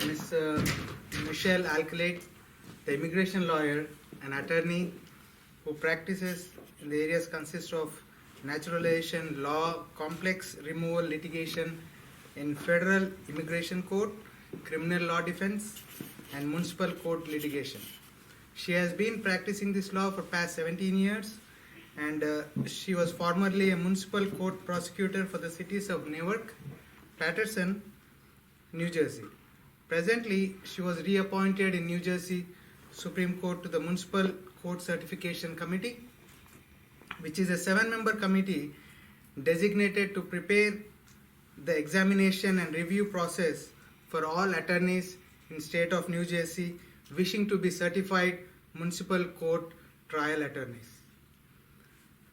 Ms. Michele Alcalde, the immigration lawyer and attorney who practices in the areas consist of naturalization law, complex removal litigation in federal immigration court, criminal law defense, and municipal court litigation. She has been practicing this law for past 17 years, and she was formerly a municipal court prosecutor for the cities of Newark, Paterson, New Jersey. Presently, she was reappointed in New Jersey Supreme Court to the Municipal Court Certification Committee, which is a 7-member committee designated to prepare the examination and review process for all attorneys in state of New Jersey wishing to be certified municipal court trial attorneys.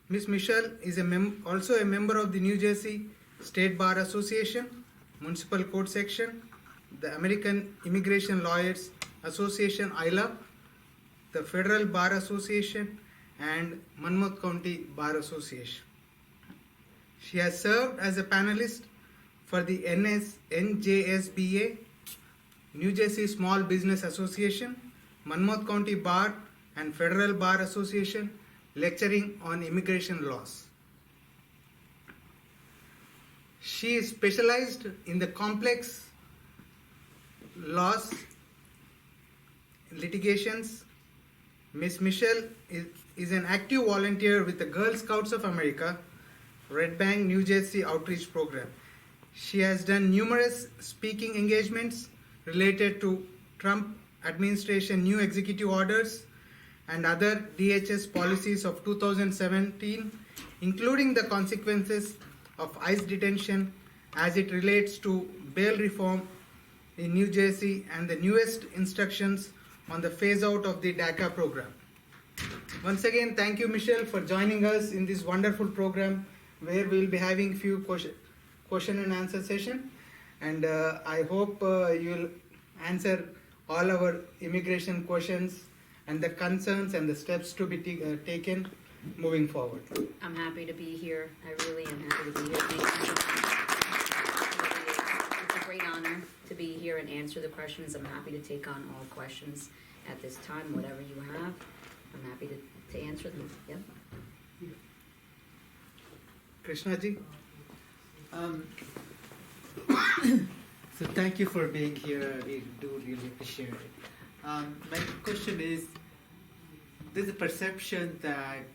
Ms. Michele is also a member of the New Jersey State Bar Association, Municipal Court Section, the American Immigration Lawyers Association, ILA, the Federal Bar Association, and Monmouth County Bar Association. She has served as a panelist for the NJSBA, New Jersey Small Business Association, Monmouth County Bar, and Federal Bar Association, lecturing on immigration laws. She is specialized in the complex laws, litigations. Ms. Michele is an active volunteer with the Girl Scouts of America, Red Bank, New Jersey Outreach Program. She has done numerous speaking engagements related to Trump administration new executive orders and other DHS policies of 2017, including the consequences of ICE detention as it relates to bail reform in New Jersey and the newest instructions on the phase out of the DACA program. Once again, thank you, Michele, for joining us in this wonderful program where we'll be having a few question and answer session. And I hope you'll answer all our immigration questions and the concerns and the steps to be taken moving forward. I'm happy to be here. I really am happy to be here. Thank you. It's a great honor to be here and answer the questions. I'm happy to take on all questions at this time, whatever you have. I'm happy to answer them. Yep. Krishna ji? So thank you for being here. We do really appreciate it. My question is, there's a perception that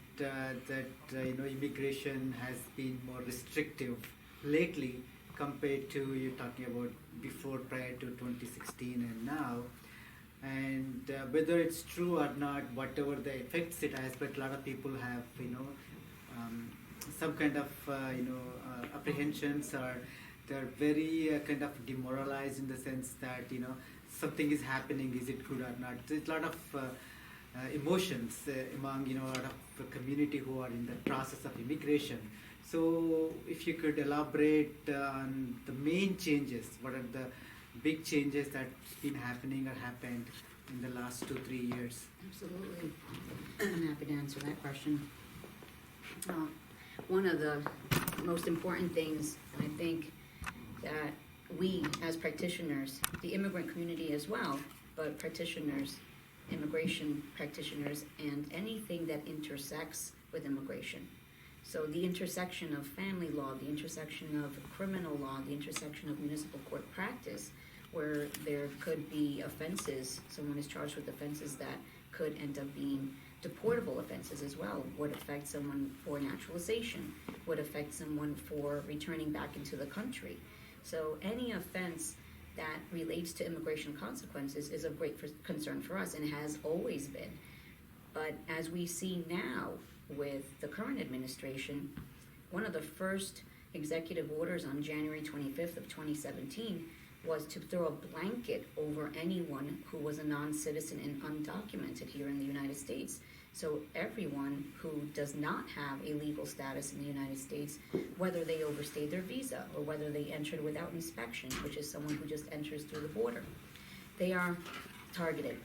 immigration has been more restrictive lately compared to you're talking about before, prior to 2016 and now. And whether it's true or not, whatever the effects it has, but a lot of people have some kind of apprehensions, or they're very kind of demoralized in the sense that something is happening. Is it good or not? There's a lot of emotions among a lot of the community who are in the process of immigration. So if you could elaborate on the main changes, what are the big changes that's been happening or happened in the last 2-3 years? Absolutely. I'm happy to answer that question. One of the most important things, I think, that we as practitioners, the immigrant community as well, but practitioners, immigration practitioners, and anything that intersects with immigration. So the intersection of family law, the intersection of criminal law, the intersection of municipal court practice, where there could be offenses, someone is charged with offenses that could end up being deportable offenses as well, would affect someone for naturalization, would affect someone for returning back into the country. So any offense that relates to immigration consequences is of great concern for us, and has always been. But as we see now with the current administration, one of the first executive orders on January 25th of 2017 was to throw a blanket over anyone who was a non-citizen and undocumented here in the United States. So everyone who does not have a legal status in the United States, whether they overstayed their visa or whether they entered without inspection, which is someone who just enters through the border, they are targeted.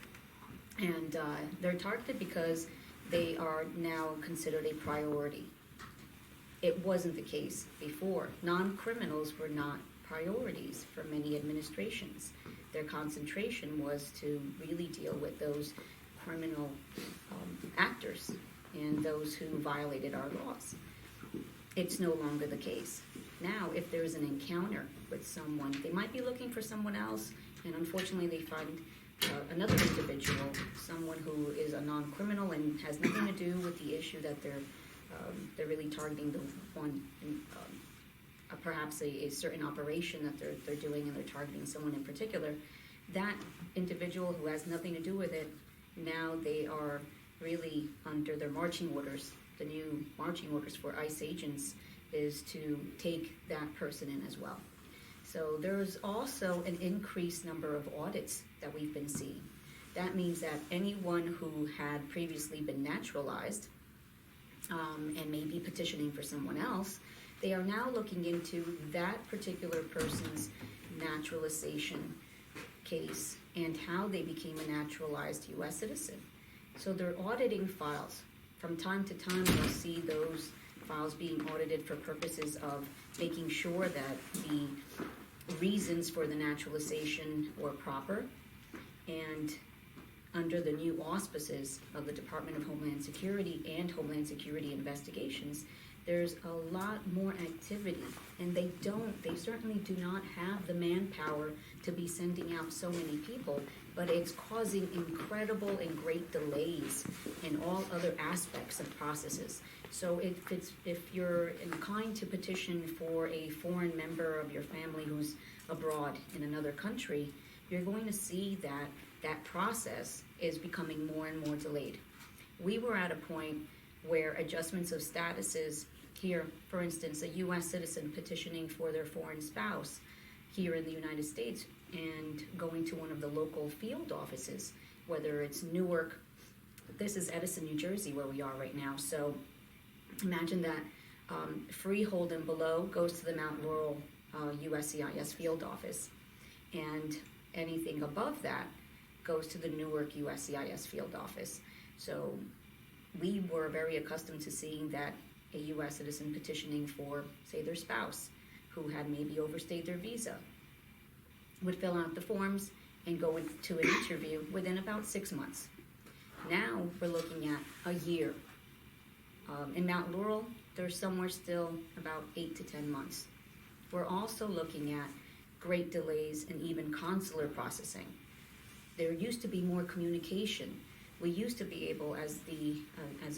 And they're targeted because they are now considered a priority. It wasn't the case before. Non-criminals were not priorities for many administrations. their concentration was to really deal with those criminal actors and those who violated our laws. It's no longer the case. Now, if there's an encounter with someone, they might be looking for someone else, and unfortunately they find another individual, someone who is a non-criminal and has nothing to do with the issue that they're really targeting, the one, perhaps a certain operation that they're doing, and they're targeting someone in particular. That individual who has nothing to do with it, now they are really under their marching orders. The new marching orders for ICE agents is to take that person in as well. So there's also an increased number of audits that we've been seeing. That means that anyone who had previously been naturalized and may be petitioning for someone else, they are now looking into that particular person's naturalization case and how they became a naturalized U.S. citizen. So they're auditing files. From time to time, you'll see those files being audited for purposes of making sure that the reasons for the naturalization were proper, and under the new auspices of the Department of Homeland Security and Homeland Security investigations, there's a lot more activity, and they certainly do not have the manpower to be sending out so many people, but it's causing incredible and great delays in all other aspects of processes. So if you're inclined to petition for a foreign member of your family who's abroad in another country, you're going to see that that process is becoming more and more delayed. We were at a point where adjustments of statuses here, for instance, a U.S. citizen petitioning for their foreign spouse here in the United States and going to one of the local field offices, whether it's Newark, this is Edison, New Jersey, where we are right now. So imagine that Freehold and below goes to the Mount Laurel USCIS field office, and anything above that goes to the Newark USCIS field office. So we were very accustomed to seeing that a U.S. citizen petitioning for, say, their spouse who had maybe overstayed their visa would fill out the forms and go to an interview within about 6 months. Now we're looking at a year. In Mount Laurel, there's somewhere still about 8 to 10 months. We're also looking at great delays in even consular processing. There used to be more communication. We used to be able, as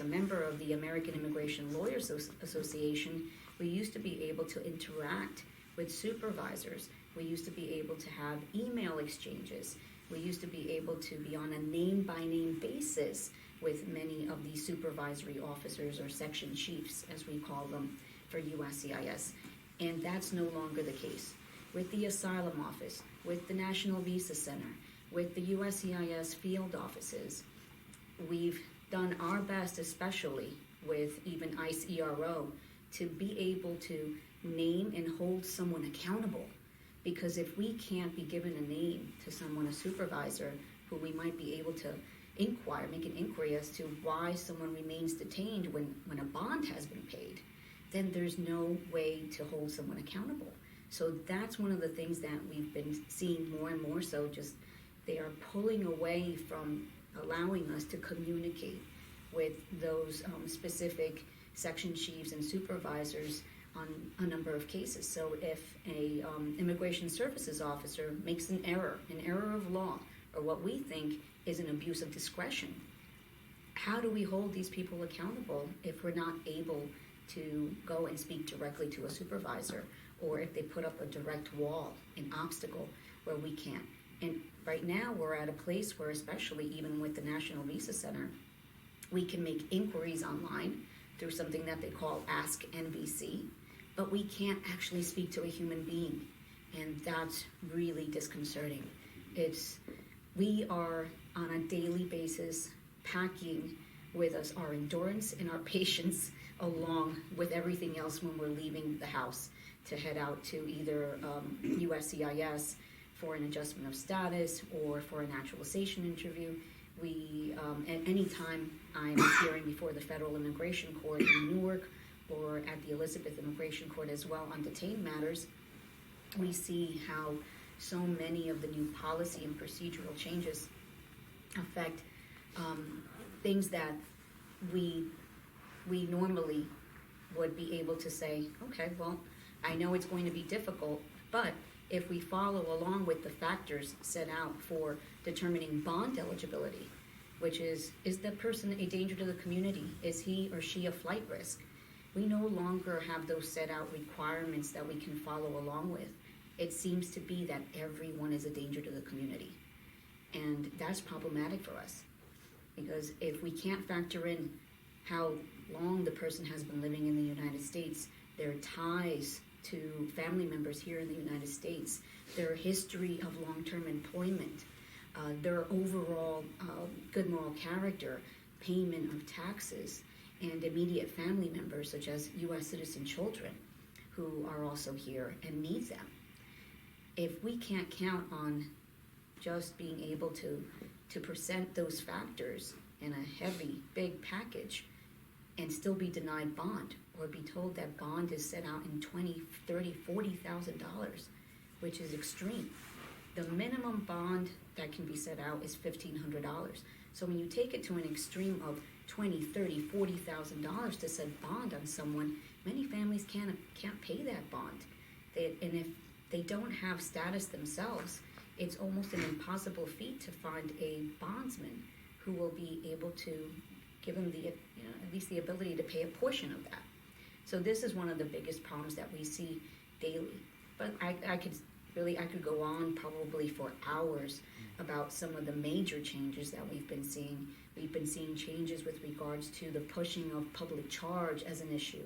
a member of the American Immigration Lawyers Association, we used to be able to interact with supervisors. We used to be able to have email exchanges. We used to be able to be on a name-by-name basis with many of the supervisory officers or section chiefs, as we call them, for USCIS. And that's no longer the case. With the Asylum Office, with the National Visa Center, with the USCIS field offices, we've done our best, especially with even ICE ERO, to be able to name and hold someone accountable. Because if we can't be given a name to someone, a supervisor, who we might be able to make an inquiry as to why someone remains detained when a bond has been paid, then there's no way to hold someone accountable. So that's one of the things that we've been seeing more and more so, just they are pulling away from allowing us to communicate with those specific section chiefs and supervisors on a number of cases. So if a immigration services officer makes an error of law, or what we think is an abuse of discretion, how do we hold these people accountable if we're not able to go and speak directly to a supervisor, or if they put up a direct wall, an obstacle where we can't? And right now we're at a place where, especially even with the National Visa Center, we can make inquiries online through something that they call Ask NVC, but we can't actually speak to a human being, and that's really disconcerting. We are on a daily basis packing with us our endurance and our patience along with everything else when we're leaving the house to head out to either USCIS for an adjustment of status or for a naturalization interview. At any time I'm appearing before the Federal Immigration Court in Newark or at the Elizabeth Immigration Court as well on detained matters, we see how so many of the new policy and procedural changes affect things that we normally would be able to say, okay, well, I know it's going to be difficult, but if we follow along with the factors set out for determining bond eligibility, which is the person a danger to the community? Is he or she a flight risk? We no longer have those set out requirements that we can follow along with. It seems to be that everyone is a danger to the community. And that's problematic for us, because if we can't factor in how long the person has been living in the United States, their ties to family members here in the United States, their history of long-term employment, their overall good moral character, payment of taxes, and immediate family members such as U.S. citizen children who are also here and need them. If we can't count on just being able to present those factors in a heavy, big package and still be denied bond, or be told that bond is set out in $20,000, $30,000, $40,000, which is extreme. The minimum bond that can be set out is $1,500. So when you take it to an extreme of $20,000, $30,000, $40,000 to set bond on someone, many families can't pay that bond. And if they don't have status themselves, it's almost an impossible feat to find a bondsman who will be able to give them at least the ability to pay a portion of that. So this is one of the biggest problems that we see daily. But I could go on probably for hours about some of the major changes that we've been seeing. We've been seeing changes with regards to the pushing of public charge as an issue.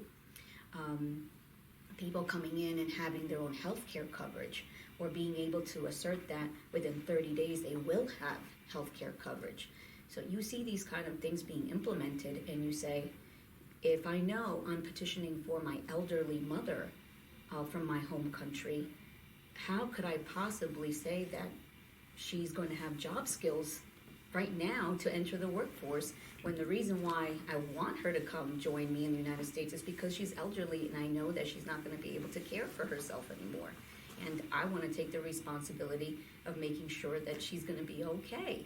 People coming in and having their own health care coverage, or being able to assert that within 30 days they will have health care coverage. So you see these kind of things being implemented, and you say, if I know I'm petitioning for my elderly mother from my home country, how could I possibly say that she's going to have job skills right now to enter the workforce, when the reason why I want her to come join me in the United States is because she's elderly and I know that she's not going to be able to care for herself anymore. And I want to take the responsibility of making sure that she's going to be okay,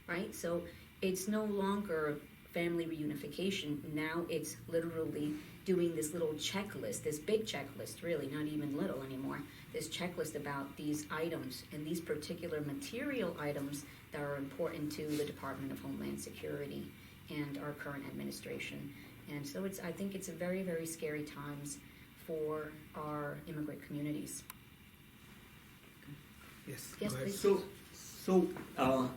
right? So it's no longer family reunification. Now it's literally doing this little checklist, this big checklist, really, not even little anymore, this checklist about these items and these particular material items that are important to the Department of Homeland Security and our current administration. And so I think it's a very, very scary times for our immigrant communities. Yes, Yes, go ahead. please. So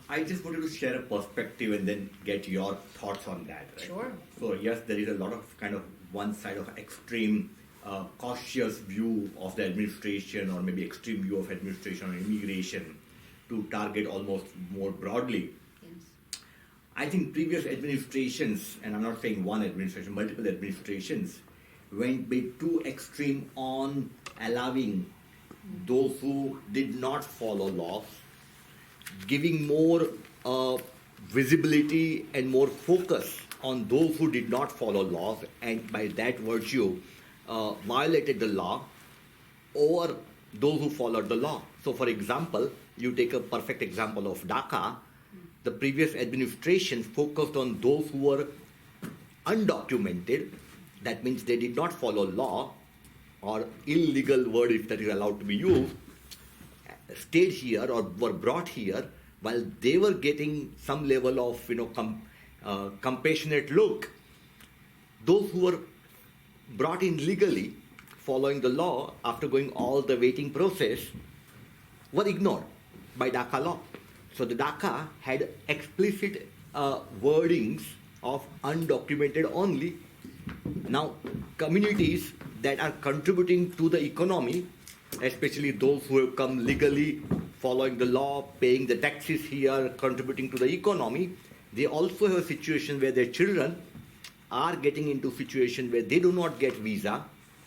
I just wanted to share a perspective and then get your thoughts on that. Right? Sure. So yes, there is a lot of kind of one side of extreme cautious view of the administration, or maybe extreme view of administration on immigration, to target almost more broadly. Yes. I think previous administrations, and I'm not saying one administration, multiple administrations, went bit too extreme on allowing those who did not follow laws, giving more visibility and more focus on those who did not follow laws, and by that virtue violated the law, over those who followed the law. So for example, you take a perfect example of DACA. The previous administration focused on those who were undocumented, that means they did not follow law, or illegal word if that is allowed to be used, stayed here or were brought here while they were getting some level of compassionate look. Those who were brought in legally, following the law after going all the waiting process, were ignored by DACA law. So the DACA had explicit wordings of undocumented only. Now, communities that are contributing to the economy, especially those who have come legally, following the law, paying the taxes here, contributing to the economy, they also have a situation where their children are getting into a situation where they do not get visa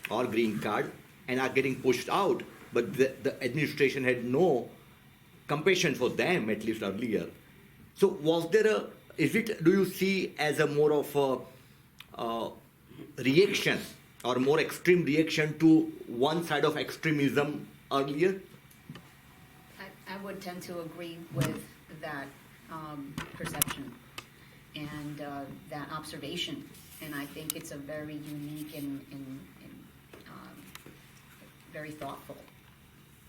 or green card and are getting pushed out, but the administration had no compassion for them, at least earlier. So was there do you see as a more of a reaction or more extreme reaction to one side of extremism earlier? I would tend to agree with that perception and that observation, and I think it's a very unique and very thoughtful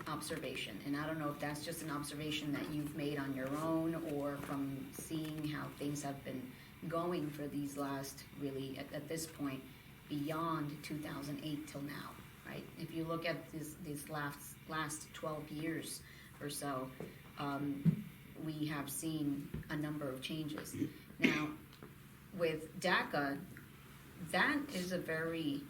observation. And I don't know if that's just an observation that you've made on your own or from seeing how things have been going for these last, really, at this point, beyond 2008 till now, right? If you look at these last 12 years or so, we have seen a number of changes. Now, with DACA, that is a very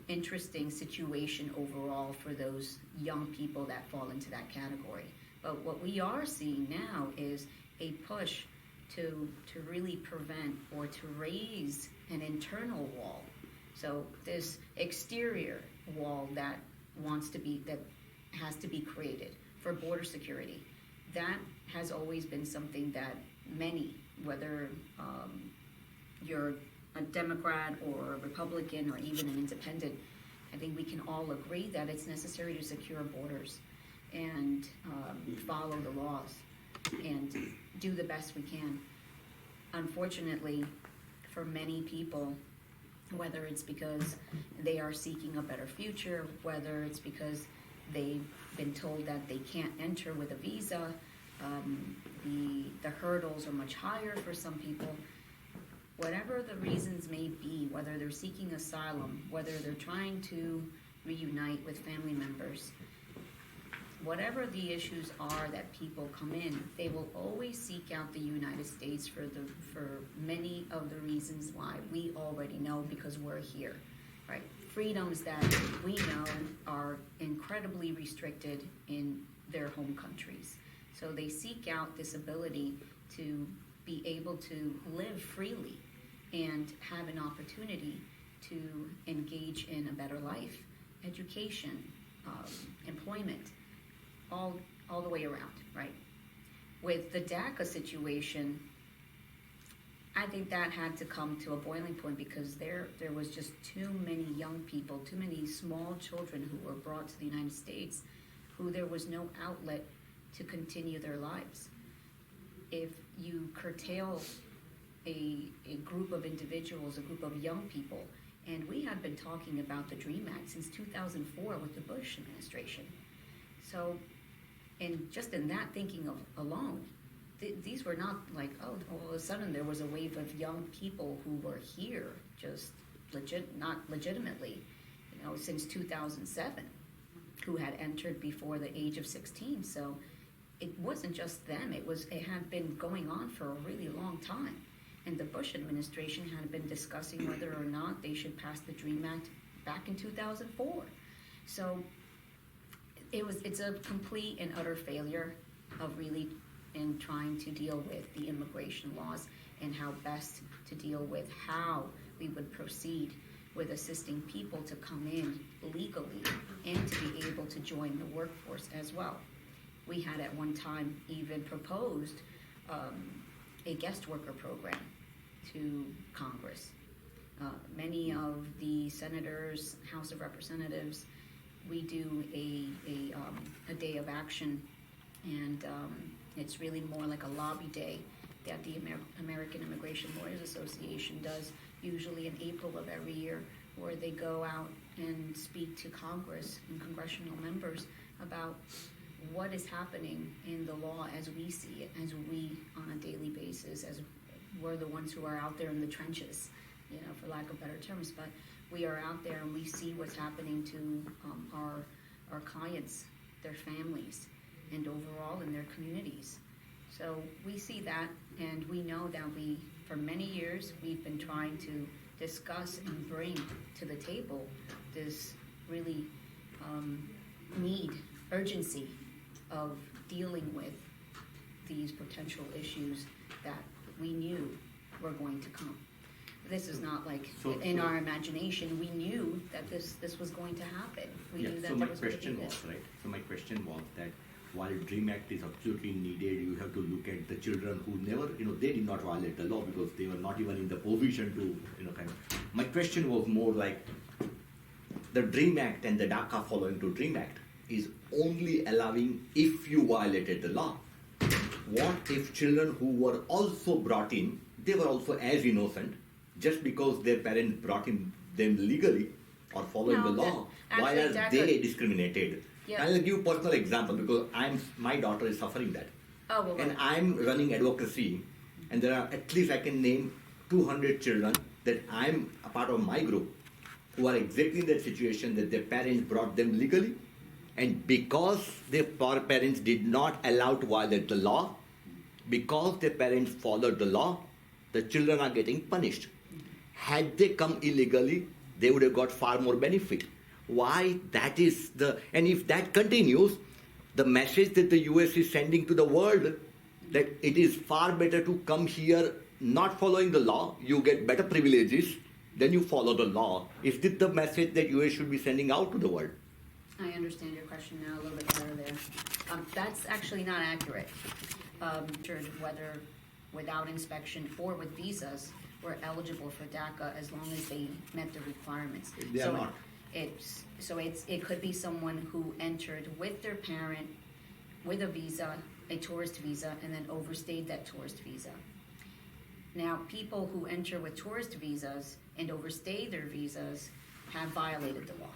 interesting situation overall for those young people that fall into that category. But what we are seeing now is a push to really prevent or to raise an internal wall. So this exterior wall that has to be created for border security, that has always been something that many, whether you're a Democrat or a Republican or even an independent, I think we can all agree that it's necessary to secure borders and follow the laws and do the best we can. Unfortunately, for many people, whether it's because they are seeking a better future, whether it's because they've been told that they can't enter with a visa, the hurdles are much higher for some people. Whatever the reasons may be, whether they're seeking asylum, whether they're trying to reunite with family members, whatever the issues are that people come in, they will always seek out the United States for many of the reasons why we already know, because we're here, right? Freedoms that we know are incredibly restricted in their home countries. So they seek out this ability to be able to live freely and have an opportunity to engage in a better life, education, employment, all the way around, right? With the DACA situation, I think that had to come to a boiling point because there was just too many young people, too many small children who were brought to the United States who there was no outlet to continue their lives. If you curtail a group of individuals, a group of young people, and we have been talking about the DREAM Act since 2004 with the Bush administration. So, and just in that thinking alone, these were not like, oh, all of a sudden there was a wave of young people who were here, just not legitimately, since 2007, who had entered before the age of 16. So it wasn't just them, it had been going on for a really long time. And the Bush administration had been discussing whether or not they should pass the DREAM Act back in 2004. So it's a complete and utter failure of really in trying to deal with the immigration laws and how best to deal with how we would proceed with assisting people to come in legally and to be able to join the workforce as well. We had at one time even proposed a guest worker program to Congress. Many of the senators, House of Representatives, we do a day of action, and it's really more like a lobby day that the American Immigration Lawyers Association does, usually in April of every year, where they go out and speak to Congress and congressional members about what is happening in the law as we see it, as we on a daily basis, as we're the ones who are out there in the trenches, for lack of better terms, but we are out there and we see what's happening to our clients, their families, and overall in their communities. So we see that, and we know that for many years, we've been trying to discuss and bring to the table this really urgency of dealing with these potential issues that we knew were going to come. This is not like in our imagination. We knew that this was going to happen. We knew that so there my was going to question be was, this. right? So my question was that while DREAM Act is absolutely needed, you have to look at the children who never, they did not violate the law because they were not even in the position to, kind of. My question was more like the DREAM Act and the DACA following to DREAM Act. is only allowing if you violated the law. What if children who were also brought in, they were also as innocent, just because their parents brought in them legally or following the law? Why are they discriminated? Yeah. I'll give you a personal example because my daughter is suffering that. Oh, well, And I'm running advocacy, and there are at least I can name 200 children that I'm a part of my group who are exactly in that situation that their parents brought them legally, and because their parents did not allow to violate the law, because their parents followed the law, the children are getting punished. Had they come illegally, they would have got far more benefit. Why? That is and if that continues, the message that the US is sending to the world that it is far better to come here not following the law, you get better privileges, then you follow the law. Is this the message that US should be sending out to the world? I understand your question now a little bit better there. That's actually not accurate. Whether without inspection or with visas, were eligible for DACA as long as they met the requirements. They are not. It could be someone who entered with their parent with a visa, a tourist visa, and then overstayed that tourist visa. Now, people who enter with tourist visas and overstay their visas have violated the law.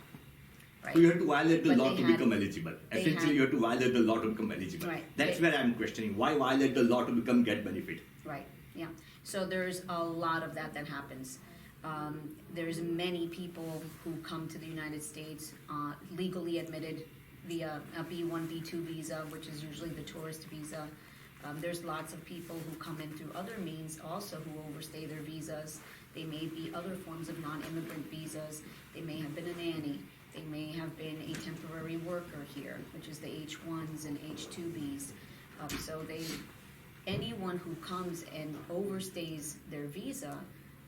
Right? So you have to violate the But law they to had- become eligible. they Essentially, had- you have to violate the law to become eligible. Right. That's where I'm questioning. Why violate the law to get benefit? Right, yeah. So there's a lot of that happens. There's many people who come to the United States legally admitted via a B1, B2 visa, which is usually the tourist visa. There's lots of people who come in through other means also who overstay their visas. They may be other forms of non-immigrant visas. They may have been a nanny. They may have been a temporary worker here, which is the H1s and H2Bs. Anyone who comes and overstays their visa,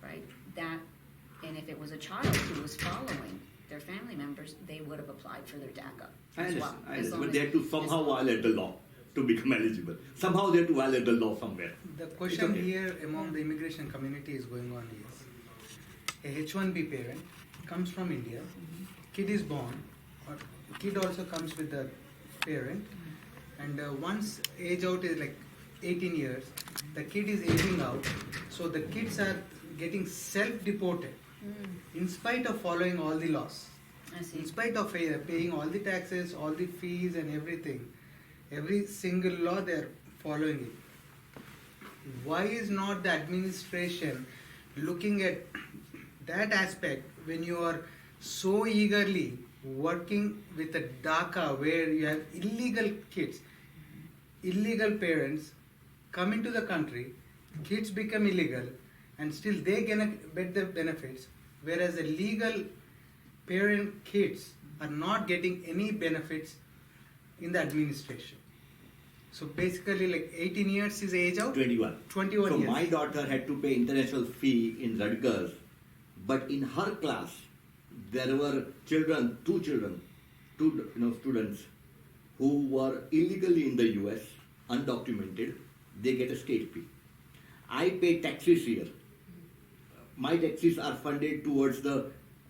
right, and if it was a child who was following their family members, they would have applied for their DACA as well. But they have to somehow violate the law to become eligible. Somehow they have to violate the law somewhere. The question here among the immigration community is going on is, a H1B parent comes from India, kid is born, or kid also comes with the parent, and once age out is like 18 years, the kid is aging out, so the kids are getting self-deported in spite of following all the laws. I see. In spite of paying all the taxes, all the fees and everything, every single law they are following it. Why is not the administration looking at that aspect when you are so eagerly working with a DACA where you have illegal kids, illegal parents come into the country, kids become illegal, and still they get the benefits, whereas the legal parent kids are not getting any benefits in the administration. So basically, like 18 years is age out? 21. 21 so years. My daughter had to pay international fee in Rutgers, but in her class, there were two students who were illegally in the US, undocumented. They get a state fee. I pay taxes here. My taxes are funded towards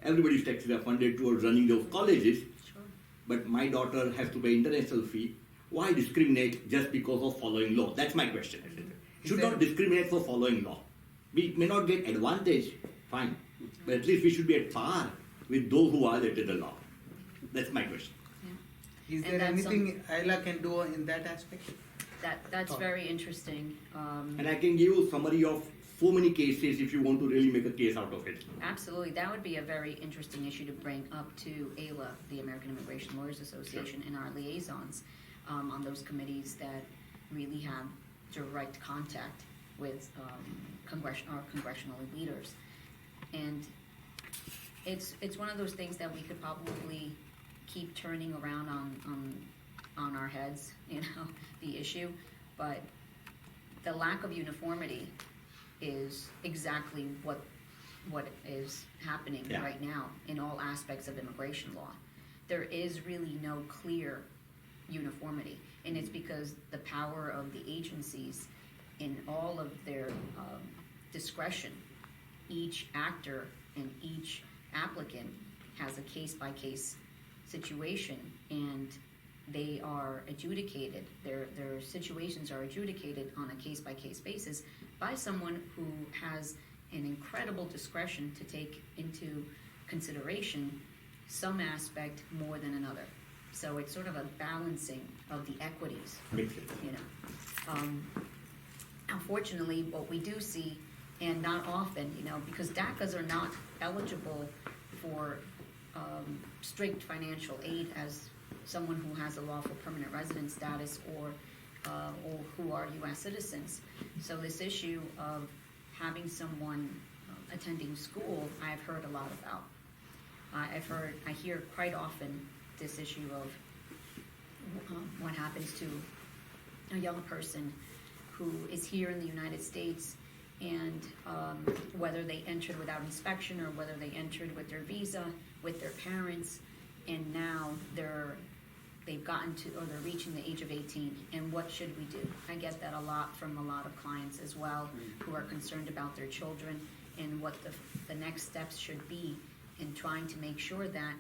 everybody's taxes are funded towards running those colleges, Sure. but my daughter has to pay international fee. Why discriminate just because of following law? That's my question. Should not discriminate for following law. We may not get advantage, fine, but at least we should be at par with those who violated the law. That's my question. Yeah. Is And there that's anything ILA can do in that aspect? That's Oh. very interesting. And I can give you a summary of so many cases if you want to really make a case out of it. Absolutely, that would be a very interesting issue to bring up to AILA, the American Immigration Lawyers Association, and our liaisons on those committees that really have direct contact with congressional leaders. And it's one of those things that we could probably keep turning around on our heads, the issue, but the lack of uniformity is exactly what is happening right now in all aspects of immigration law. There is really no clear uniformity, and it's because the power of the agencies in all of their discretion, each actor and each applicant has a case-by-case situation and they are adjudicated, their situations are adjudicated on a case-by-case basis by someone who has an incredible discretion to take into consideration some aspect more than another. So it's sort of a balancing of the equities, Makes sense. you know. Unfortunately, what we do see, and not often, you know, because DACAs are not eligible for strict financial aid as someone who has a lawful permanent resident status or who are U.S. citizens. So this issue of having someone attending school, I've heard a lot about. I hear quite often this issue of what happens to a young person who is here in the United States and whether they entered without inspection or whether they entered with their visa, with their parents, and now they've gotten to, or they're reaching the age of 18, and what should we do? I get that a lot from a lot of clients as well who are concerned about their children and what the next steps should be in trying to make sure that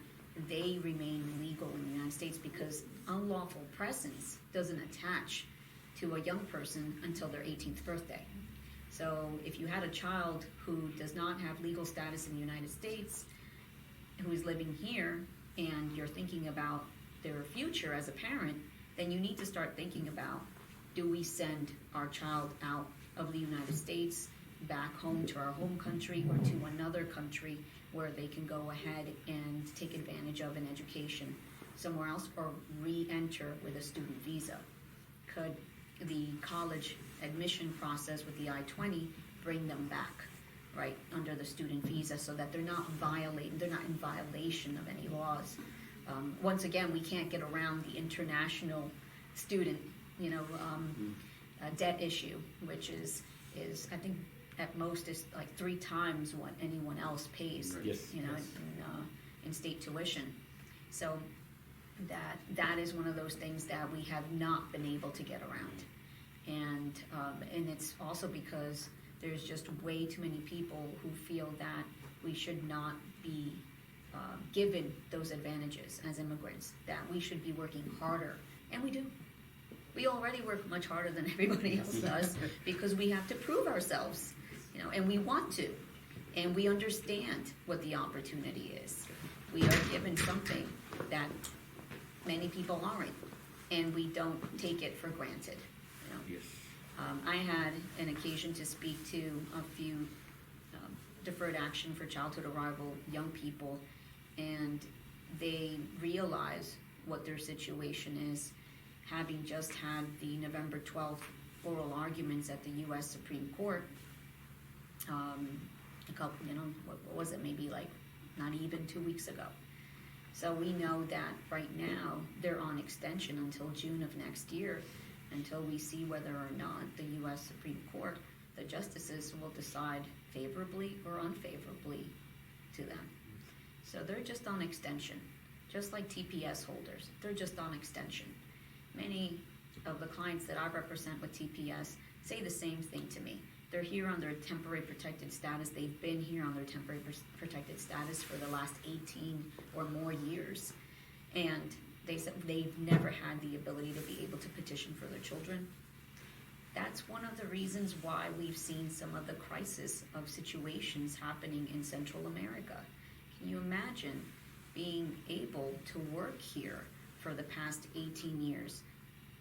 they remain legal in the United States, because unlawful presence doesn't attach to a young person until their 18th birthday. So if you had a child who does not have legal status in the United States, who is living here, and you're thinking about their future as a parent, then you need to start thinking about, do we send our child out of the United States back home to our home country or to another country where they can go ahead and take advantage of an education somewhere else, or re-enter with a student visa? Could the college admission process with the I-20 bring them back, right, under the student visa, so that they're not in violation of any laws? Once again, we can't get around the international student, debt issue, which is I think at most is like 3 times what anyone else pays, Yes. in state tuition. So that is one of those things that we have not been able to get around, and it's also because there's just way too many people who feel that we should not be given those advantages as immigrants, that we should be working harder, and we do. We already work much harder than everybody else does because we have to prove ourselves, and we want to, and we understand what the opportunity is. We are given something that many people aren't, and we don't take it for granted. Yes. I had an occasion to speak to a few deferred action for childhood arrival young people, and they realize what their situation is, having just had the November 12th oral arguments at the U.S. Supreme Court. A couple, what was it, maybe like not even 2 weeks ago. So we know that right now they're on extension until June of next year, until we see whether or not the U.S. Supreme Court, the justices, will decide favorably or unfavorably to them. So they're just on extension, just like TPS holders. They're just on extension. Many of the clients that I represent with TPS say the same thing to me. They're here on their temporary protected status. They've been here on their temporary protected status for the last 18 or more years. And they said they've never had the ability to be able to petition for their children. That's one of the reasons why we've seen some of the crisis of situations happening in Central America. Can you imagine being able to work here for the past 18 years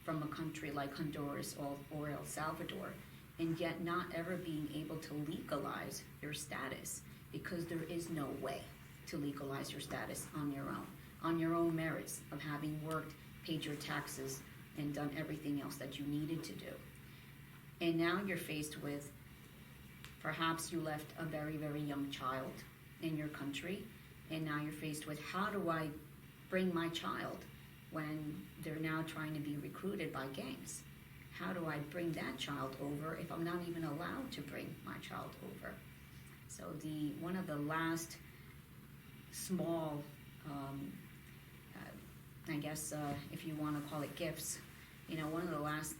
from a country like Honduras or El Salvador, and yet not ever being able to legalize your status, because there is no way to legalize your status on your own merits of having worked, paid your taxes, and done everything else that you needed to do. And now you're faced with, perhaps you left a very, very young child in your country, and now you're faced with, how do I bring my child when they're now trying to be recruited by gangs? How do I bring that child over if I'm not even allowed to bring my child over? So one of the last small, I guess if you want to call it gifts, one of the last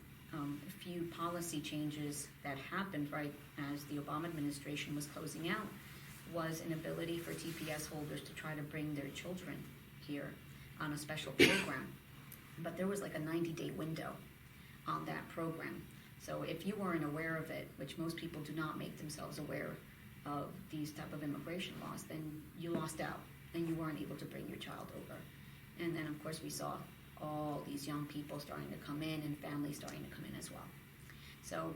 few policy changes that happened right as the Obama administration was closing out was an ability for TPS holders to try to bring their children here. on a special program. But there was like a 90-day window on that program. So if you weren't aware of it, which most people do not make themselves aware of these type of immigration laws, then you lost out and you weren't able to bring your child over. And then of course we saw all these young people starting to come in and families starting to come in as well. So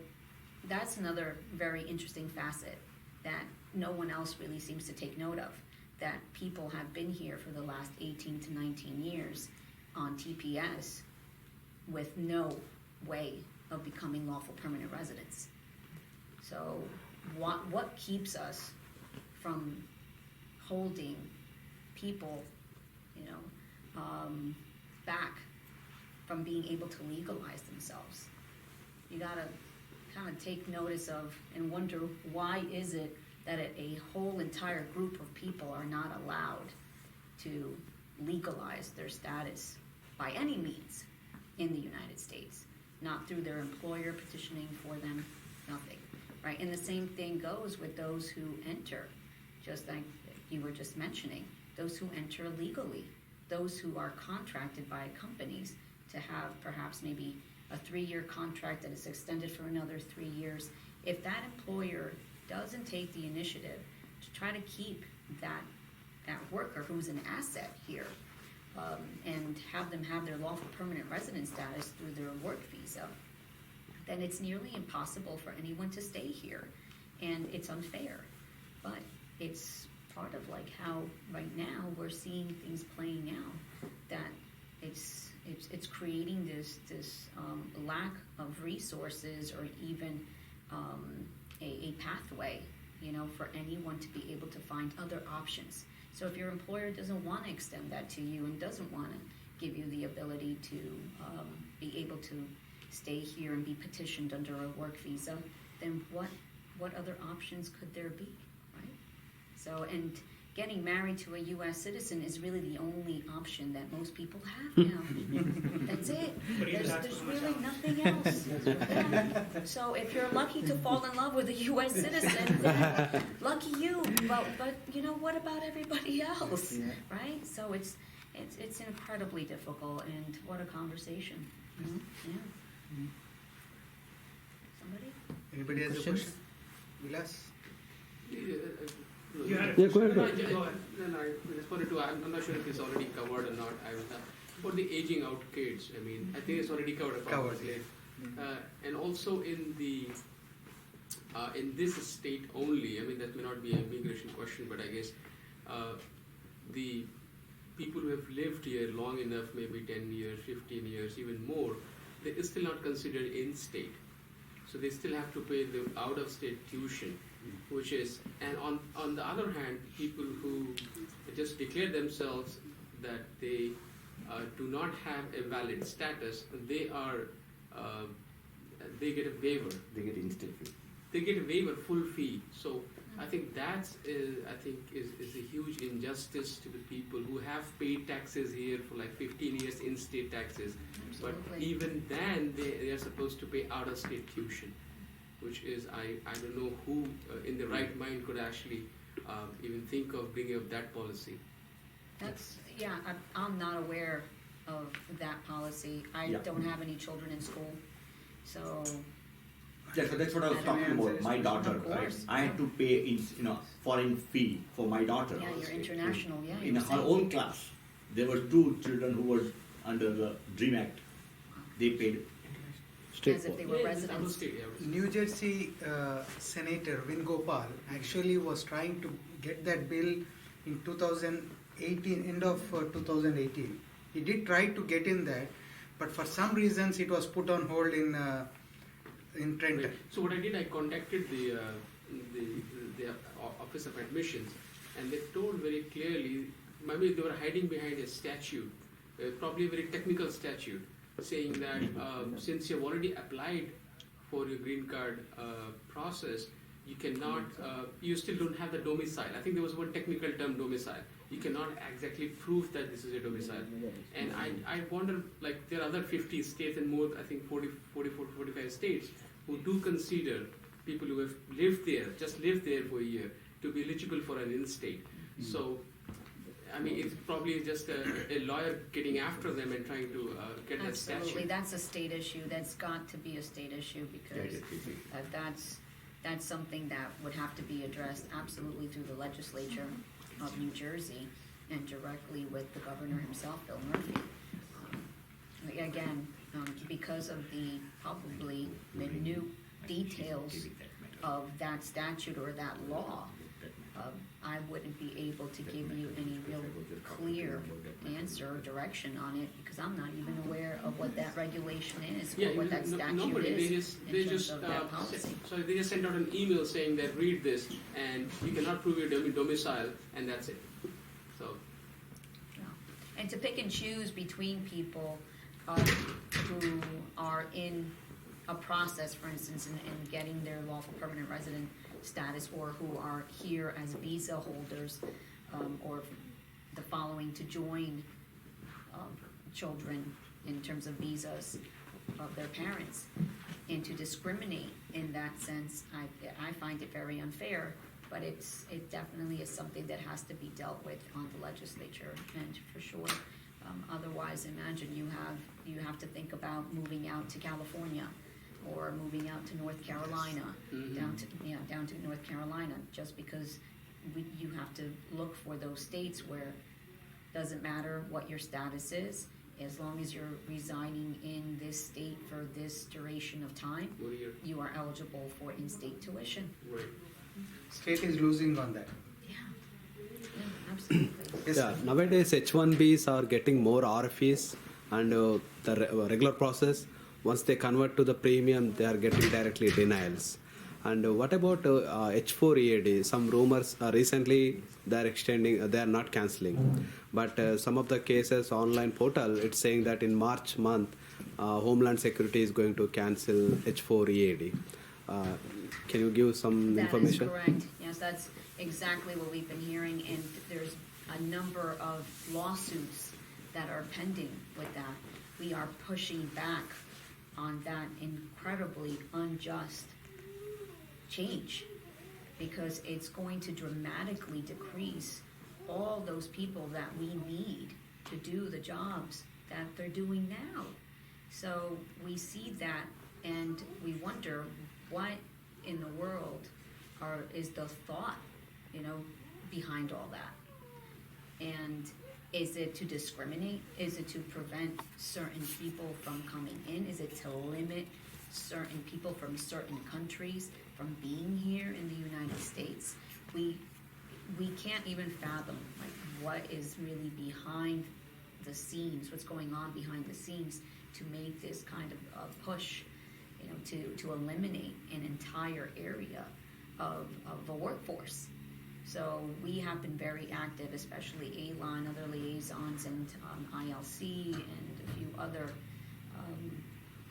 that's another very interesting facet that no one else really seems to take note of, that people have been here for the last 18 to 19 years on TPS with no way of becoming lawful permanent residents. So what keeps us from holding people, back from being able to legalize themselves? You gotta kind of take notice of and wonder, why is it that a whole entire group of people are not allowed to legalize their status by any means in the United States? Not through their employer petitioning for them, nothing, right? And the same thing goes with those who enter, just like you were just mentioning, those who enter legally, those who are contracted by companies to have perhaps maybe a 3-year contract that is extended for another 3 years. If that employer doesn't take the initiative to try to keep that worker who's an asset here, and have them have their lawful permanent resident status through their work visa, then it's nearly impossible for anyone to stay here. And it's unfair. But it's part of like how right now we're seeing things playing out, that it's creating this lack of resources, or even a pathway, for anyone to be able to find other options. So if your employer doesn't want to extend that to you and doesn't want to give you the ability to be able to stay here and be petitioned under a work visa, then what other options could there be, right? So, and getting married to a U.S. citizen is really the only option that most people have now. That's it. There's really nothing else. Yeah. So if you're lucky to fall in love with a U.S. citizen, then lucky you. But what about everybody else, right? So it's incredibly difficult, and what a conversation. Yeah. Somebody? Anybody has a question? Vilas? You had a Go ahead. question? Go ahead. No, I responded to, I'm not sure if it's already covered or not. About the aging out kids, I think it's already covered. And also in this state only, that may not be an immigration question, but I guess the people who have lived here long enough, maybe 10 years, 15 years, even more, they're still not considered in-state. So they still have to pay the out-of-state tuition, which is, and on the other hand, people who just declare themselves that they do not have a valid status, they get a waiver. They get instant fee. They get a waiver, full fee. So I think that's is a huge injustice to the people who have paid taxes here for like 15 years, in-state taxes. Absolutely. But even then, they are supposed to pay out-of-state tuition, which is, I don't know who in the right mind could actually even think of bringing up that policy. I'm not aware of that policy. I don't have any children in school, so. Yeah, so that's what I was talking about. My daughter, Of right? course. I had to pay foreign fee for my daughter. Yeah, you're international. Yeah, In you're her own class, there were 2 children who were under the DREAM Act. They paid as if they were residents. New Jersey Senator Vin Gopal actually was trying to get that bill in 2018, end of 2018. He did try to get in that, but for some reasons it was put on hold in Trenton. Right. So what I did, I contacted the Office of Admissions, and they told very clearly, maybe they were hiding behind a statute, probably a very technical statute, saying that since you've already applied for your green card process, you cannot, you still don't have the domicile. I think there was one technical term, domicile. You cannot exactly prove that this is a domicile. And I wonder, like, there are other 50 states and more, I think 45 states, who do consider people who have lived there, just lived there for a year, to be eligible for an in-state. So, I mean, it's probably just a lawyer getting after them and trying to get that Absolutely, statute. that's a state issue. That's got to be a state issue because that's something that would have to be addressed absolutely through the legislature of New Jersey and directly with the governor himself, Bill Murphy. Again, because of the probably minute details of that statute or that law, I wouldn't be able to give you any real clear answer or direction on it because I'm not even aware of what that regulation is or what that statute nobody. is They in terms just of that policy. so they just sent out an email saying that read this and you cannot prove your domicile and that's it. So Yeah. And to pick and choose between people who are in a process, for instance, in getting their lawful permanent resident status or who are here as visa holders or the following to join children in terms of visas of their parents, and to discriminate in that sense, I find it very unfair. But it definitely is something that has to be dealt with on the legislature, and for sure. Otherwise, imagine you have to think about moving out to California or moving out to North Carolina, down to North Carolina, just because you have to look for those states where it doesn't matter what your status is, as long as you're residing in this state for this duration of time, you are eligible for in-state tuition. right. State is losing on that. Yeah, absolutely. Yes, Yeah, sir. nowadays H1Bs are getting more RFEs and the regular process. Once they convert to the premium, they are getting directly denials. And what about H4 EAD? Some rumors recently they are extending, they are not cancelling. But some of the cases online portal, it's saying that in March month, Homeland Security is going to cancel H4 EAD. Can you give some information? That is correct. Yes, that's exactly what we've been hearing, and there's a number of lawsuits that are pending with that. We are pushing back on that incredibly unjust change because it's going to dramatically decrease all those people that we need to do the jobs that they're doing now. So we see that and we wonder what in the world is the thought, behind all that. And is it to discriminate? Is it to prevent certain people from coming in? Is it to limit certain people from certain countries from being here in the United States? We can't even fathom what is really behind the scenes, what's going on behind the scenes to make this kind of push, to eliminate an entire area of the workforce. So we have been very active, especially ALON, other liaisons, and ILC, and a few other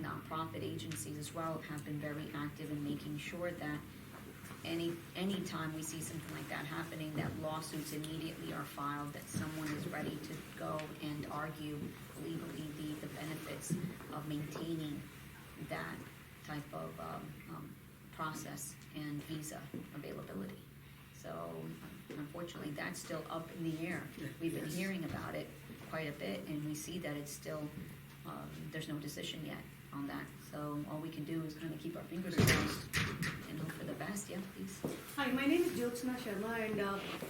nonprofit agencies as well have been very active in making sure that any time we see something like that happening, that lawsuits immediately are filed, that someone is ready to go and argue legally the benefits of maintaining that type of process and visa availability. So unfortunately, that's still up in the air. We've been hearing about it quite a bit, and we see that it's still, there's no decision yet on that. So all we can do is kind of keep our fingers crossed and hope for the best. Yeah, please. Hi, my name is Jyotsna Sharma, and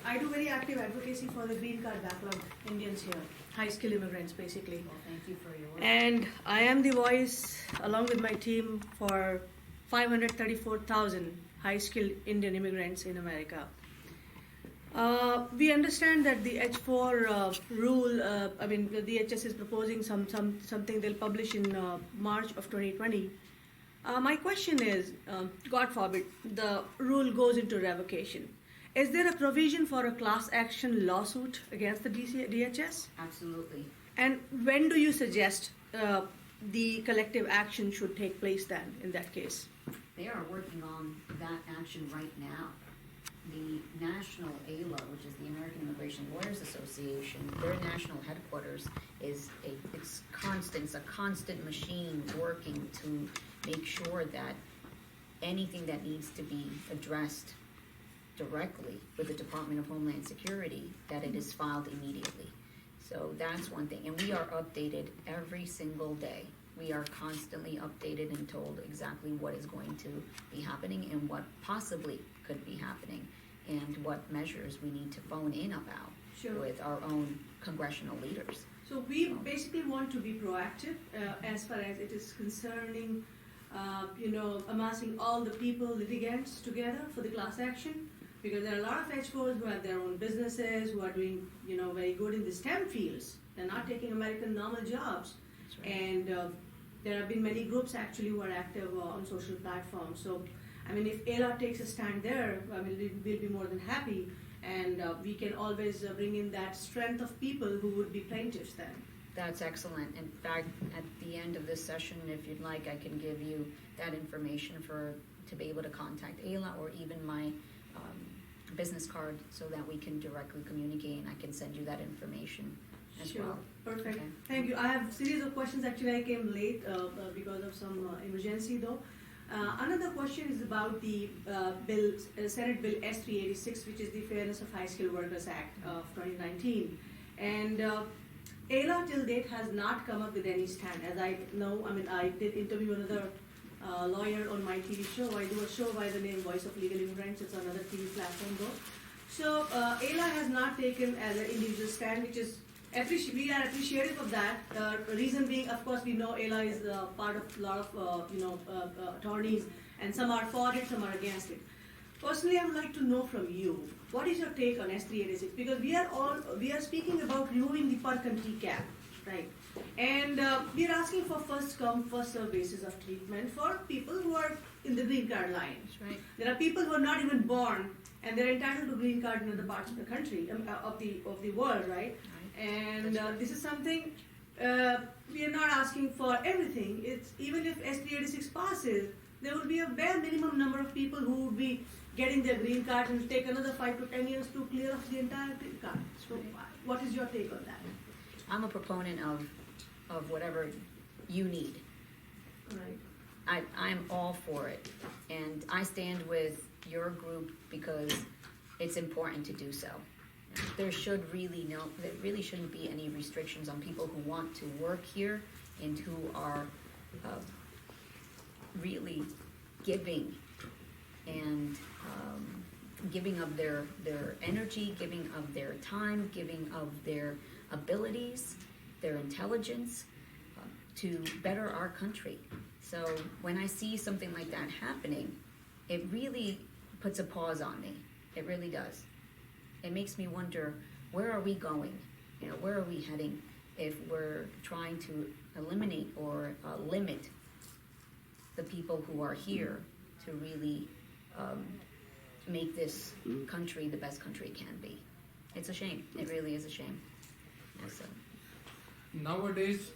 I do very active advocacy for the green card backlog Indians here, high skill immigrants basically. Well, thank you for your work. And I am the voice, along with my team, for 534,000 high skilled Indian immigrants in America. We understand that the H4 rule, the DHS is proposing something they'll publish in March of 2020. My question is, God forbid, the rule goes into revocation. Is there a provision for a class action lawsuit against the DHS? Absolutely. And when do you suggest the collective action should take place then, in that case? They are working on that action right now. The National ALA, which is the American Immigration Lawyers Association, their national headquarters is it's a constant machine working to make sure that anything that needs to be addressed directly with the Department of Homeland Security, that it is filed immediately. So that's one thing, and we are updated every single day. We are constantly updated and told exactly what is going to be happening and what possibly could be happening, and what measures we need to phone in about Sure. with our own congressional leaders. So we basically want to be proactive as far as it is concerning, amassing all the people, litigants together for the class action, because there are a lot of H4s who have their own businesses, who are doing, very good in the STEM fields. They're not taking American normal jobs. That's right. And there have been many groups actually who are active on social platforms. So, if AILA takes a stand there, we'll be more than happy. And we can always bring in that strength of people who would be plaintiffs then. That's excellent. In fact, at the end of this session, if you'd like, I can give you that information to be able to contact AILA, or even my business card, so that we can directly communicate, and I can send you that information as Sure. well. Perfect. Okay. Thank you. I have a series of questions. Actually, I came late because of some emergency though. Another question is about the Senate Bill S386, which is the Fairness of High Skilled Workers Act of 2019. And AILA till date has not come up with any stand. As I know, I did interview another lawyer on my TV show. I do a show by the name Voice of Legal Immigrants. It's another TV platform though. So AILA has not taken as an individual stand, which is we are appreciative of that. Reason being, of course, we know AILA is part of a lot of attorneys, and some are for it, some are against it. Personally, I would like to know from you, what is your take on S386? Because we are speaking about removing the per country cap, right? And we are asking for first come, first served basis of treatment for people who are in the green card line. That's right. There are people who are not even born, and they're entitled to green card in other parts of the country, of the world, right? And this is something we are not asking for everything. It's even if S386 passes, there will be a bare minimum number of people who would be getting their green card, and take another 5 to 10 years to clear off the entire green card. So, what is your take on that? I'm a proponent of whatever you need. Right. I'm all for it, and I stand with your group because it's important to do so. There really shouldn't be any restrictions on people who want to work here and who are really giving and giving of their energy, giving of their time, giving of their abilities, their intelligence to better our country. So when I see something like that happening, it really puts a pause on me. It really does. It makes me wonder, where are we going? Where are we heading if we're trying to eliminate or limit the people who are here to really make this country the best country it can be? It's a shame. It really is a shame. Yeah, so. Nowadays,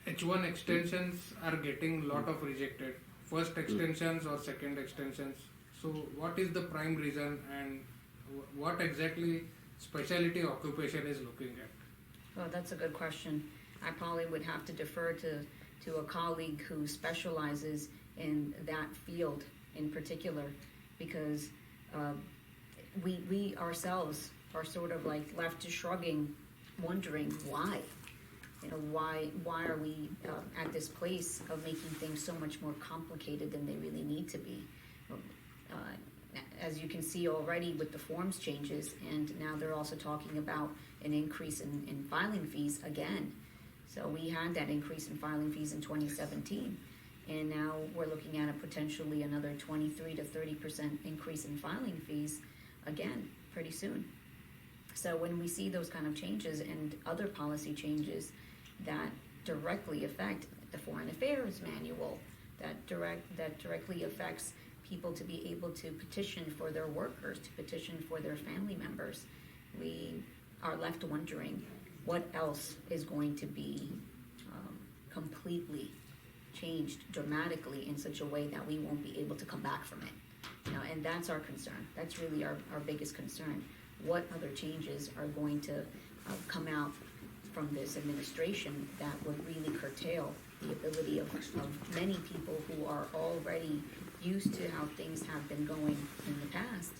H1 extensions are getting a lot of rejected. First extensions or second extensions. So what is the prime reason, and what exactly specialty occupation is looking at? Well, that's a good question. I probably would have to defer to a colleague who specializes in that field in particular, because we ourselves are sort of like left to shrugging, wondering why. Why are we at this place of making things so much more complicated than they really need to be? As you can see already with the forms changes, and now they're also talking about an increase in filing fees again. So we had that increase in filing fees in 2017, and now we're looking at a potentially another 23 to 30% increase in filing fees again pretty soon. So when we see those kind of changes and other policy changes that directly affect the Foreign Affairs Manual, that directly affects people to be able to petition for their workers, to petition for their family members, we are left wondering what else is going to be completely changed dramatically in such a way that we won't be able to come back from it. And that's our concern. That's really our biggest concern. What other changes are going to come out from this administration that would really curtail the ability of many people who are already used to how things have been going in the past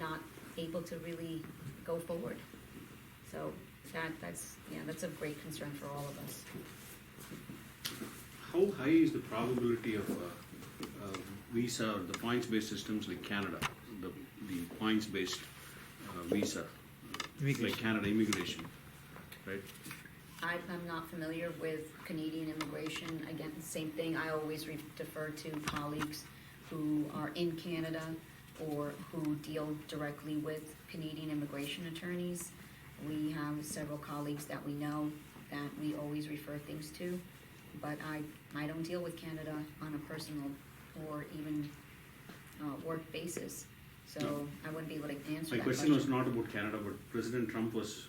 not able to really go forward. So that's a great concern for all of us. How high is the probability of visa or the points-based systems like Canada, the points-based visa, like Canada immigration, right? I'm not familiar with Canadian immigration. Again, same thing. I always defer to colleagues who are in Canada or who deal directly with Canadian immigration attorneys. We have several colleagues that we know that we always refer things to, but I don't deal with Canada on a personal or even work basis. So I wouldn't be able to answer My that question was not about Canada, but President Trump was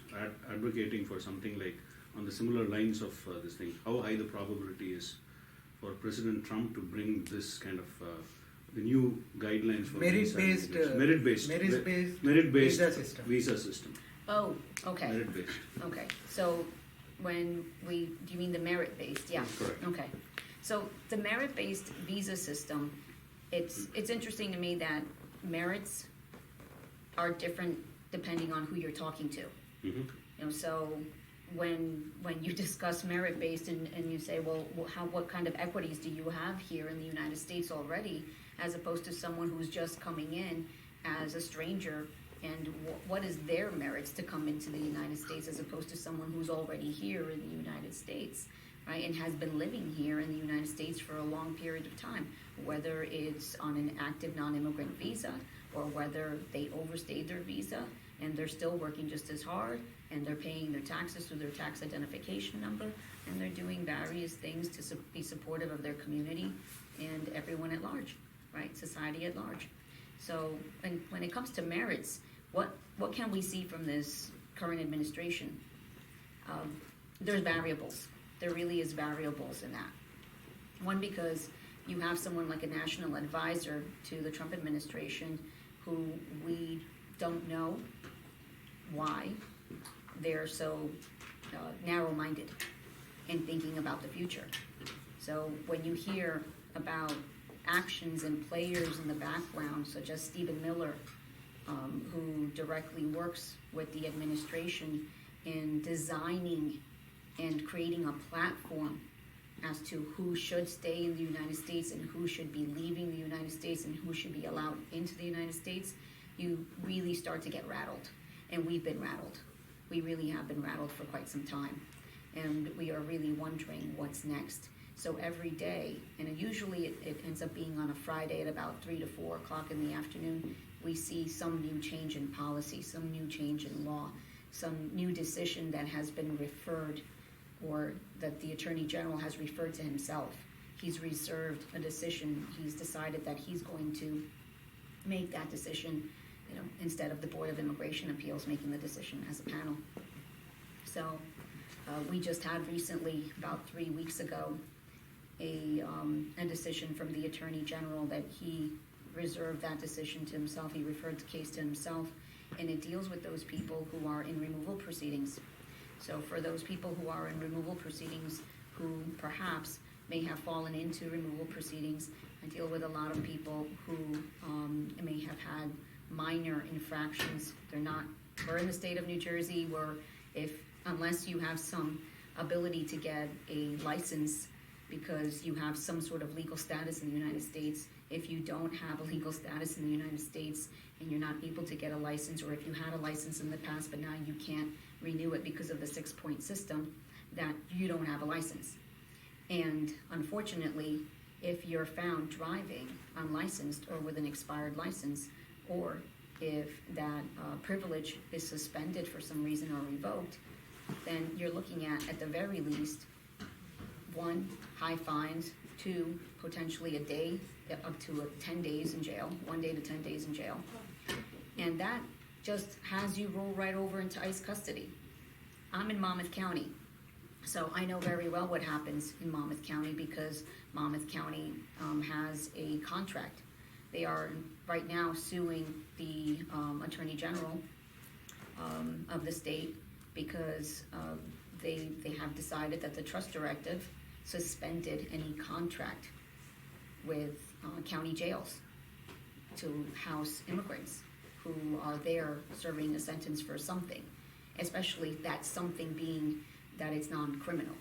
advocating for something like on the similar lines of this thing. How high the probability is for President Trump to bring this kind of the new guidelines for Merit-based visa system. Oh, okay. Merit-based. Okay, so do you mean the merit-based? Yeah. Correct. Okay, so the merit-based visa system, it's interesting to me that merits are different depending on who you're talking to. Mm-hmm. You know, so when you discuss merit-based and you say, well, what kind of equities do you have here in the United States already, as opposed to someone who's just coming in as a stranger, and what is their merits to come into the United States as opposed to someone who's already here in the United States, right, and has been living here in the United States for a long period of time, whether it's on an active non-immigrant visa or whether they overstayed their visa and they're still working just as hard and they're paying their taxes through their tax identification number and they're doing various things to be supportive of their community and everyone at large, right, society at large. So when it comes to merits, what can we see from this current administration? There's variables. There really is variables in that. One, because you have someone like a national advisor to the Trump administration who we don't know why they're so narrow-minded in thinking about the future. So when you hear about actions and players in the background, such as Stephen Miller, who directly works with the administration in designing and creating a platform as to who should stay in the United States and who should be leaving the United States and who should be allowed into the United States, you really start to get rattled. And we've been rattled. We really have been rattled for quite some time. And we are really wondering what's next. So every day, and usually it ends up being on a Friday at about 3 to 4 o'clock in the afternoon, we see some new change in policy, some new change in law, some new decision that has been referred or that the Attorney General has referred to himself. He's reserved a decision. He's decided that he's going to make that decision, you know, instead of the Board of Immigration Appeals making the decision as a panel. So we just had recently, about 3 weeks ago, a decision from the Attorney General that he reserved that decision to himself. He referred the case to himself, and it deals with those people who are in removal proceedings. So for those people who are in removal proceedings who perhaps may have fallen into removal proceedings, I deal with a lot of people who may have had minor infractions. We're in the state of New Jersey where unless you have some ability to get a license because you have some sort of legal status in the United States, if you don't have a legal status in the United States and you're not able to get a license, or if you had a license in the past but now you can't renew it because of the 6-point system, that you don't have a license. And unfortunately, if you're found driving unlicensed or with an expired license, or if that privilege is suspended for some reason or revoked, then you're looking at the very least, 1, high fines, 2, potentially a day, up to 10 days in jail, 1 day to 10 days in jail. And that just has you roll right over into ICE custody. I'm in Monmouth County, so I know very well what happens in Monmouth County because Monmouth County has a contract. They are right now suing the Attorney General of the state because they have decided that the trust directive suspended any contract with county jails to house immigrants who are there serving a sentence for something, especially that something being that it's non-criminal.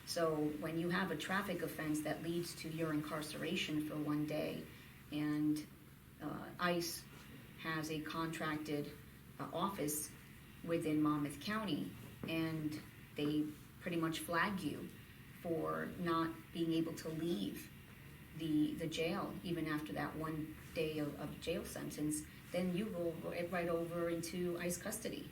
So when you have a traffic offense that leads to your incarceration for one day, and ICE has a contracted office within Monmouth County, and they pretty much flag you for not being able to leave the jail even after that one day of jail sentence, then you roll right over into ICE custody.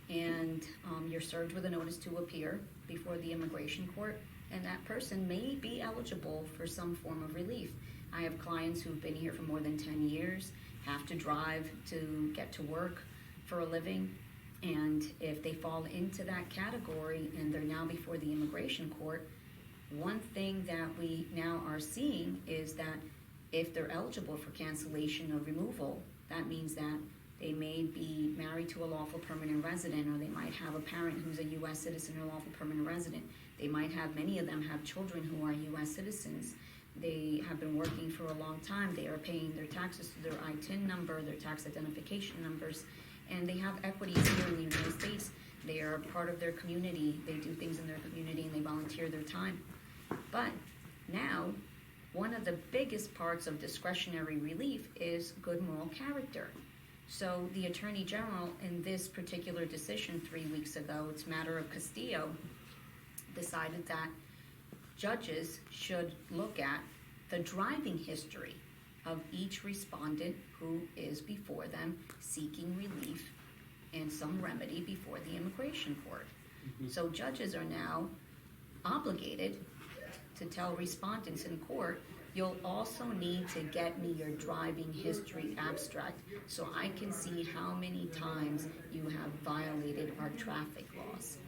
And you're served with a notice to appear before the immigration court, and that person may be eligible for some form of relief. I have clients who've been here for more than 10 years, have to drive to get to work for a living, and if they fall into that category and they're now before the immigration court, one thing that we now are seeing is that if they're eligible for cancellation of removal, that means that they may be married to a lawful permanent resident, or they might have a parent who's a U.S. citizen or lawful permanent resident. They might have, many of them have children who are U.S. citizens. They have been working for a long time. They are paying their taxes to their ITIN number, their tax identification numbers, and they have equities here in the United States. They are part of their community. They do things in their community and they volunteer their time. But now, one of the biggest parts of discretionary relief is good moral character. So the Attorney General, in this particular decision 3 weeks ago, it's a matter of Castillo, decided that judges should look at the driving history of each respondent who is before them seeking relief and some remedy before the immigration court. So judges are now obligated to tell respondents in court, you'll also need to get me your driving history abstract so I can see how many times you have violated our traffic laws.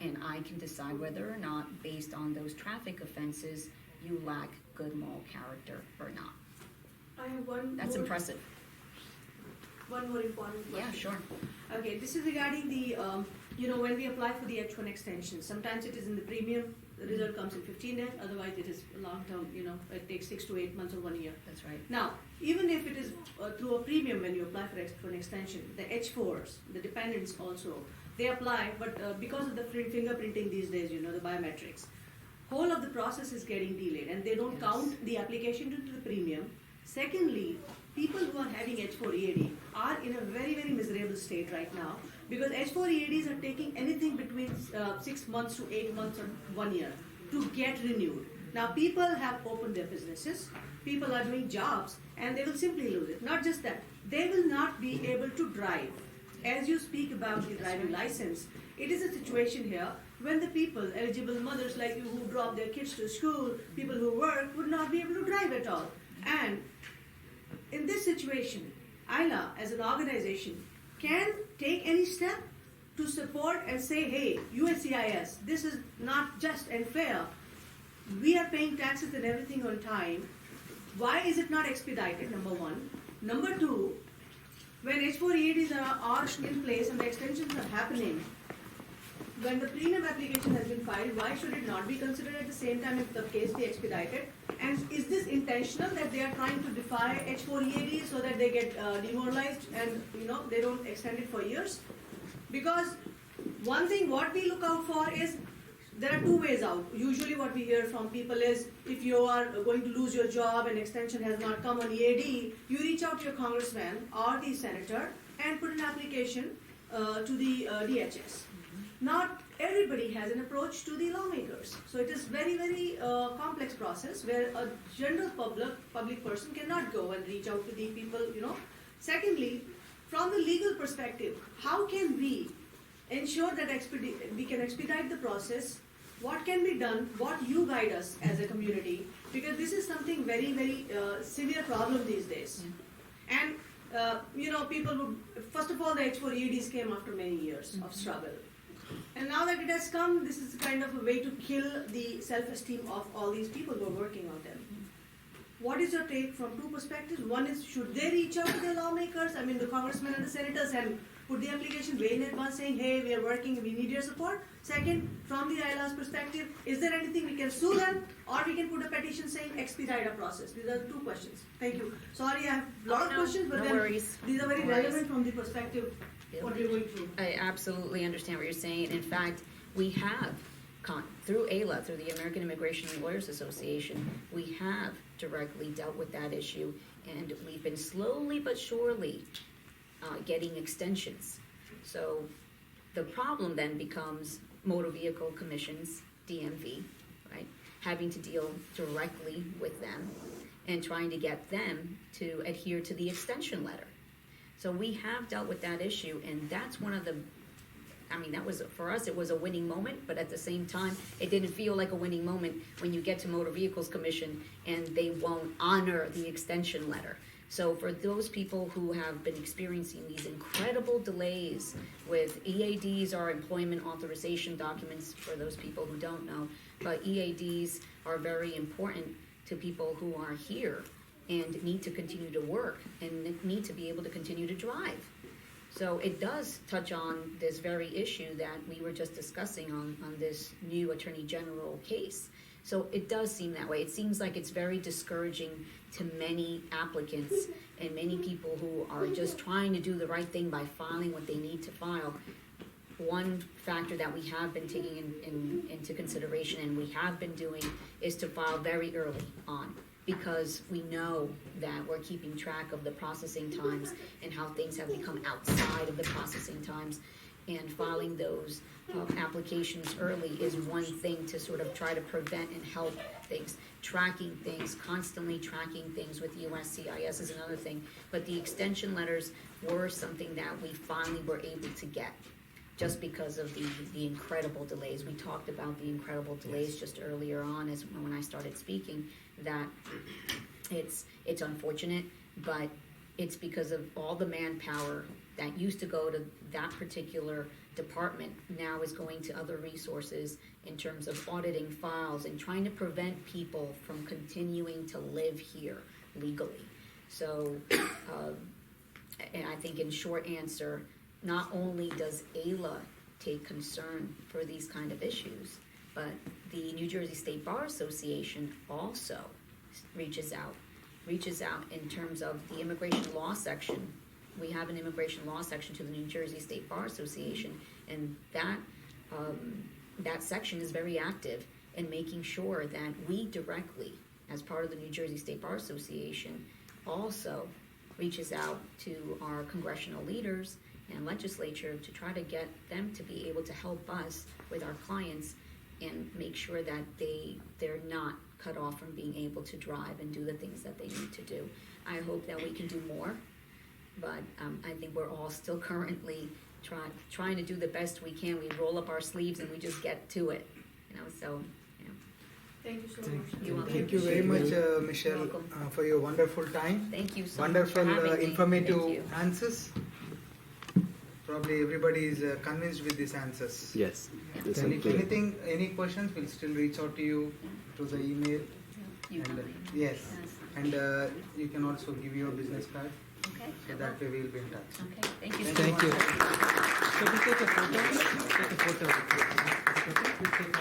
And I can decide whether or not, based on those traffic offenses, you lack good moral character or not. I have one That's more, impressive. One more important question. Yeah, sure. Okay, this is regarding the, when we apply for the H1 extension, sometimes it is in the premium, the result comes in 15 days, otherwise it is long term, it takes 6 to 8 months or 1 year. That's right. Now, even if it is through a premium when you apply for an extension, the H4s, the dependents also, they apply, but because of the fingerprinting these days, the biometrics, whole of the process is getting delayed and they don't count the application to the premium. Secondly, people who are having H4 EAD are in a very, very miserable state right now because H4 EADs are taking anything between 6 months to 8 months or 1 year to get renewed. Now, people have opened their businesses, people are doing jobs, and they will simply lose it. Not just that, they will not be able to drive. As you speak about the driving license, it is a situation here when the people, eligible mothers like you who drop their kids to school, people who work, would not be able to drive at all. And in this situation, ILA as an organization can take any step to support and say, hey, USCIS, this is not just and fair. We are paying taxes and everything on time. Why is it not expedited, number one? Number two, when H4 EADs are in place and the extensions are happening, when the premium application has been filed, why should it not be considered at the same time if the case be expedited? And is this intentional that they are trying to defy H4 EADs so that they get demoralized and they don't extend it for years? Because one thing what we look out for is there are two ways out. Usually what we hear from people is if you are going to lose your job and extension has not come on EAD, you reach out to your congressman or the senator and put an application to the DHS. Not everybody has an approach to the lawmakers. So it is very, very complex process where a general public person cannot go and reach out to the people, Secondly, from the legal perspective, how can we ensure that we can expedite the process? What can be done? What you guide us as a community? Because this is something very, very severe problem these days. And, people would, first of all, the H4 EADs came after many years of struggle. And now that it has come, this is kind of a way to kill the self-esteem of all these people who are working on them. What is your take from two perspectives? One is, should they reach out to the lawmakers, the congressmen and the senators, and put the application way in advance saying, hey, we are working, we need your support. Second, from the ILA's perspective, is there anything we can sue them, or we can put a petition saying expedite our process? These are the two questions. Thank you. Sorry, I have a lot of questions, but no then worries. these are very No worries. relevant from the perspective what we're going through. I absolutely understand what you're saying. In fact, we have, through AILA, through the American Immigration Lawyers Association, we have directly dealt with that issue, and we've been slowly but surely getting extensions. So the problem then becomes motor vehicle commissions, DMV, right? Having to deal directly with them and trying to get them to adhere to the extension letter. So we have dealt with that issue, and that's one of the, I mean, that was, for us, it was a winning moment, but at the same time, it didn't feel like a winning moment when you get to Motor Vehicles Commission and they won't honor the extension letter. So for those people who have been experiencing these incredible delays with EADs, or employment authorization documents, for those people who don't know, but EADs are very important to people who are here and need to continue to work and need to be able to continue to drive. So it does touch on this very issue that we were just discussing on this new Attorney General case. So it does seem that way. It seems like it's very discouraging to many applicants and many people who are just trying to do the right thing by filing what they need to file. One factor that we have been taking into consideration, and we have been doing, is to file very early on, because we know that we're keeping track of the processing times and how things have become outside of the processing times. And filing those applications early is one thing to sort of try to prevent and help things. Tracking things, constantly tracking things with USCIS is another thing. But the extension letters were something that we finally were able to get, just because of the incredible delays. We talked about the incredible delays just earlier on as when I started speaking, that it's unfortunate, but it's because of all the manpower that used to go to that particular department now is going to other resources in terms of auditing files and trying to prevent people from continuing to live here legally. So, and I think in short answer, not only does AILA take concern for these kind of issues, but the New Jersey State Bar Association also reaches out in terms of the immigration law section. We have an immigration law section to the New Jersey State Bar Association, and that section is very active in making sure that we directly, as part of the New Jersey State Bar Association, also reaches out to our congressional leaders and legislature to try to get them to be able to help us with our clients and make sure that they're not cut off from being able to drive and do the things that they need to do. I hope that we can do more, but I think we're all still currently trying to do the best we can. We roll up our sleeves and we just get to it, so. Thank you so much. You're welcome. Thank you very much, Michelle, for your wonderful time. Thank you so Wonderful, much for having me. Thank informative you. answers. Probably everybody is convinced with these answers. Yes. Yes, And I'm if clear. any questions, we'll still reach out to you through the email. You And, got me. yes, Yes. and you can also give your business card, Okay. so that way we'll be in touch. Okay. Thank you so Thank much. you. So we take a photo. Take a photo. We take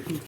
everyone.